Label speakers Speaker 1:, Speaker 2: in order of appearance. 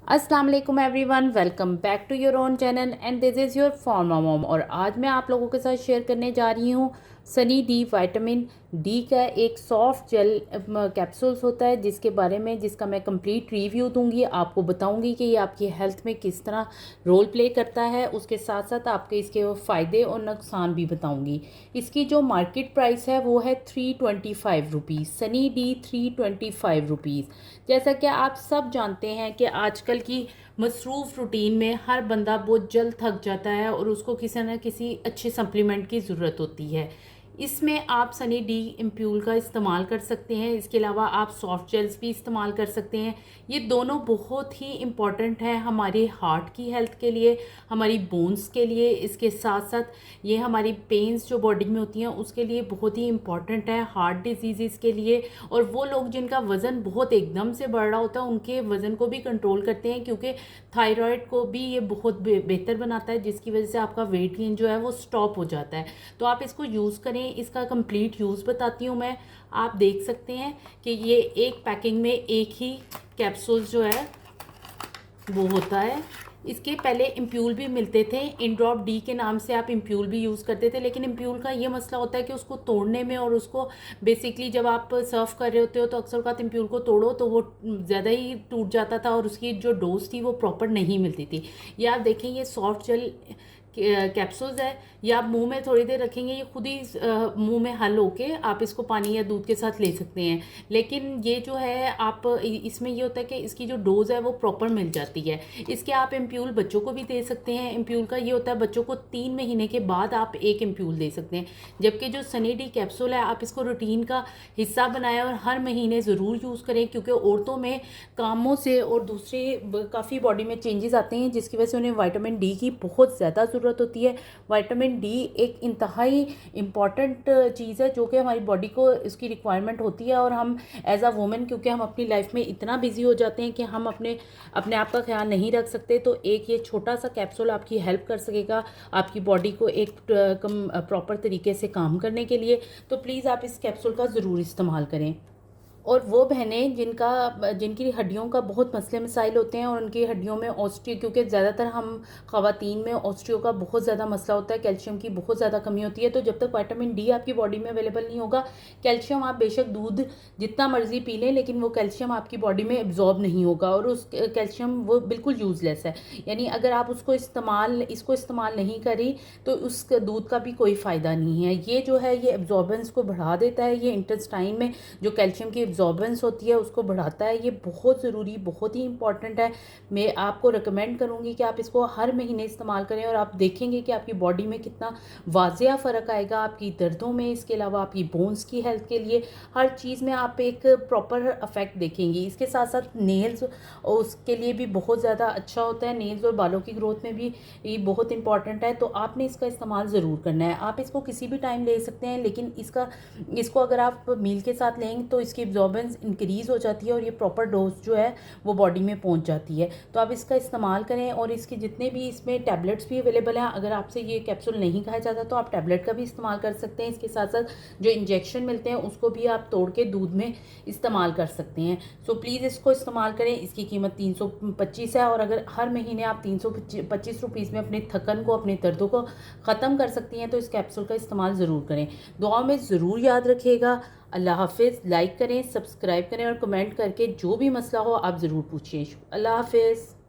Speaker 1: अस्सलाम वालेकुम everyone, welcome back to your own channel and this is your pharma mom. और आज मैं आप लोगों के साथ शेयर करने जा रही हूँ सनी डी विटामिन डी का एक सॉफ्ट जेल कैप्सूल्स होता है जिसका मैं कंप्लीट रिव्यू दूंगी। आपको बताऊंगी कि ये आपकी हेल्थ में किस तरह रोल प्ले करता है। उसके साथ साथ आपके इसके फ़ायदे और नुकसान भी बताऊंगी। इसकी जो मार्केट प्राइस है वो है 325 रुपीज़। Sunny D 325 rupees. जैसा कि आप सब जानते हैं कि आजकल की मसरूफ़ रूटीन में हर बंदा बहुत जल्द थक जाता है और उसको किसी न किसी अच्छे सप्लीमेंट की ज़रूरत होती है। इसमें आप सनी डी एम्प्यूल का इस्तेमाल कर सकते हैं। इसके अलावा आप सॉफ्ट जेल्स भी इस्तेमाल कर सकते हैं। ये दोनों बहुत ही इम्पॉर्टेंट है हमारे हार्ट की हेल्थ के लिए, हमारी बोन्स के लिए। इसके साथ साथ ये हमारी पेन्स जो बॉडी में होती हैं उसके लिए बहुत ही इम्पॉर्टेंट है, हार्ट डिजीज़ के लिए। और वो लोग जिनका वज़न बहुत एकदम से बढ़ रहा होता है उनके वज़न को भी कंट्रोल करते हैं, क्योंकि थायराइड को भी ये बहुत बेहतर बनाता है, जिसकी वजह से आपका वेट गेन जो है वो स्टॉप हो जाता है। तो आप इसको यूज़ करें। इसका कंप्लीट यूज़ बताती हूँ मैं। आप देख सकते हैं कि ये एक पैकिंग में एक ही कैप्सूल जो है वो होता है। इसके पहले इम्प्यूल भी मिलते थे, इनड्रॉप डी के नाम से आप इम्प्यूल भी यूज़ करते थे। लेकिन इम्प्यूल का ये मसला होता है कि उसको तोड़ने में और उसको बेसिकली जब आप सर्व कर रहे होते हो तो अक्सर का इम्प्यूल को तोड़ो तो वो ज़्यादा ही टूट जाता था और उसकी जो डोज थी वो प्रॉपर नहीं मिलती थी। ये आप देखें, ये सॉफ्ट जेल कैप्सूल्स है। ये आप मुंह में थोड़ी देर रखेंगे, ये खुद ही मुंह में हल होके आप इसको पानी या दूध के साथ ले सकते हैं। लेकिन ये जो है आप इसमें ये होता है कि इसकी जो डोज है वो प्रॉपर मिल जाती है। इसके आप एम्प्यूल बच्चों को भी दे सकते हैं। एम्प्यूल का ये होता है बच्चों को 3 महीने के बाद आप एक एम्प्यूल दे सकते हैं। जबकि जो सनी डी कैप्सूल है आप इसको रूटीन का हिस्सा बनाएं और हर महीने ज़रूर यूज़ करें, क्योंकि औरतों में कामों से और दूसरे काफ़ी बॉडी में चेंजेस आते हैं जिसकी वजह से उन्हें विटामिन डी की बहुत ज़्यादा ज़रूरत होती है। विटामिन डी एक इंतहाई इम्पॉर्टेंट चीज़ है जो कि हमारी बॉडी को इसकी रिक्वायरमेंट होती है। और हम एज अ वुमेन, क्योंकि हम अपनी लाइफ में इतना बिजी हो जाते हैं कि हम अपने अपने आप का ख्याल नहीं रख सकते, तो एक ये छोटा सा कैप्सूल आपकी हेल्प कर सकेगा आपकी बॉडी को एक प्रॉपर तरीके से काम करने के लिए। तो प्लीज़ आप इस कैप्सूल का ज़रूर इस्तेमाल करें। और वो बहनें जिनकी हड्डियों का बहुत मसले मसाइल होते हैं और उनकी हड्डियों में ऑस्टियो, क्योंकि ज़्यादातर हम ख़वातीन में ऑस्टियो का बहुत ज़्यादा मसला होता है, कैल्शियम की बहुत ज़्यादा कमी होती है। तो जब तक विटामिन डी आपकी बॉडी में अवेलेबल नहीं होगा, कैल्शियम आप बेशक दूध जितना मर्जी पी लें लेकिन वो कैल्शियम आपकी बॉडी में एब्जॉर्ब नहीं होगा और उस कैल्शियम वो बिल्कुल यूज़लेस है। यानी अगर आप इसको इस्तेमाल नहीं करी तो उस दूध का भी कोई फ़ायदा नहीं है। ये जो है ये एब्जॉर्बेंस को बढ़ा देता है, ये इंटेस्टाइन में जो कैल्शियम की एब्जॉर्बेंस होती है उसको बढ़ाता है। ये बहुत ज़रूरी, बहुत ही इंपॉर्टेंट है। मैं आपको रिकमेंड करूँगी कि आप इसको हर महीने इस्तेमाल करें और आप देखेंगे कि आपकी बॉडी में कितना वाजिया फ़र्क आएगा, आपकी दर्दों में, इसके अलावा आपकी बोन्स की हेल्थ के लिए, हर चीज़ में आप एक प्रॉपर इफेक्ट देखेंगी। इसके साथ साथ नेल्स उसके लिए भी बहुत ज़्यादा अच्छा होता है। नेल्स और बालों की ग्रोथ में भी ये बहुत इंपॉर्टेंट है। तो आपने इसका इस्तेमाल ज़रूर करना है। आप इसको किसी भी टाइम ले सकते हैं, लेकिन इसको अगर आप मील के साथ लेंगे तो इसकी एब्जॉर्बेंस इंक्रीज़ हो जाती है और ये प्रॉपर डोज जो है वो बॉडी में पहुंच जाती है। तो आप इसका इस्तेमाल करें। और इसके जितने भी इसमें टैबलेट्स भी अवेलेबल हैं, अगर आपसे ये कैप्सूल नहीं खाया जाता तो आप टैबलेट का भी इस्तेमाल कर सकते हैं। इसके साथ साथ जो इंजेक्शन मिलते हैं उसको भी आप तोड़ के दूध में इस्तेमाल कर सकते हैं। सो प्लीज़ इसको इस्तेमाल करें। इसकी कीमत 325 है और अगर हर महीने आप 325 रुपीज़ में अपने थकन को, अपने दर्दों को ख़त्म कर सकती हैं तो इस कैप्सूल का इस्तेमाल ज़रूर करें। दुआ में ज़रूर याद रखिएगा। अल्लाह हाफिज़। लाइक करें, सब्सक्राइब करें और कमेंट करके जो भी मसला हो आप ज़रूर पूछिए। अल्लाह हाफिज़।